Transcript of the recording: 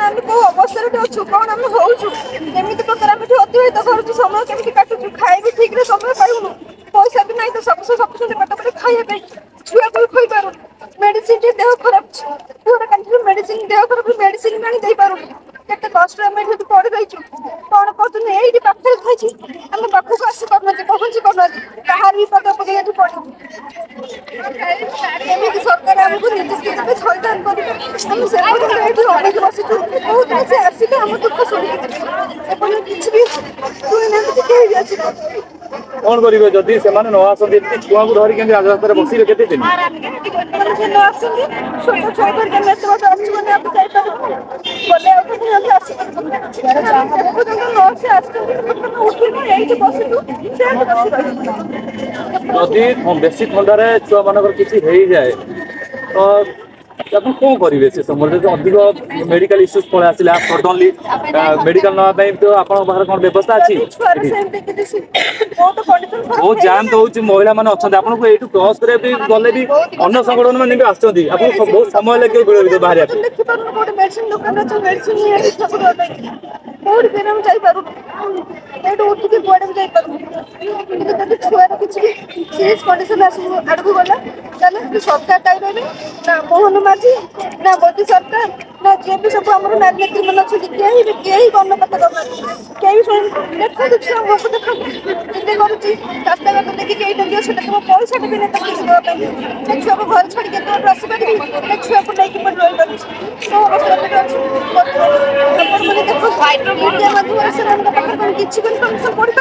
आम कौ अवस्था अच्छु कौन आम होचु केमी प्रकार आम अतिबाहित करुचु समय केमी काटुचु खाइबी ठीक समय पाइबुनु पैसा भी नहीं तो सब सब पेट खाइबा छुआ को खोई पार मेडिसिन देह खराब पूरा कंट्री मेडिसिन देह खराब मेडिसिन आनी दे पार केते कष्ट आम पड़ रही कौन कर ये पाखे खाई आम पाखक आसी पार पहुंची पार कहार भी पद पकड़ पड़ू एमती सरकार आमको निर्देश देते शैतान कर अनेक बसुँ बहुत आसे आसिक आम दुख शुणी किसी भी शुणी ना कहीं भी आस कौन करेंगे जदि से न आसती छुआ को धरिक रास्ता बसवे केते दिन से न आसती छोट छुआ धरिक एत बात आसुन आप जदि बेसी ठंडार छुआ मान किसी हो जाए तो कौन करेंगे से समय जो अधिक मेडिकल इश्यूज पड़े आसला सडनली मेडिकल नापी तो आपन पाखे कौन व्यवस्था अच्छी बहुत जाम तो होची महिला माने अच्छा आपको ये क्रॉस करे भी गले भी अन्य संगठन मैंने भी आसती आपको बहुत समय लगे बेले बाहर सरकार दायी ना मोहन माझी ना मोदी सरकार ना जी भी सब आम नेत्री मन अच्छे कहीं कर्णपात करना कहीं देखो छुआ मुझ देखो करुच्ची रास्ता घाट देखिए कहीं डर से पैसा भी नहीं देखिए छुआ को घर छाड़ी के आस पारि छुआ को लेकिन रही पारे तो अवस्था देखो मीडिया माध्यम से किसी भी इनफर्मेशन पड़ी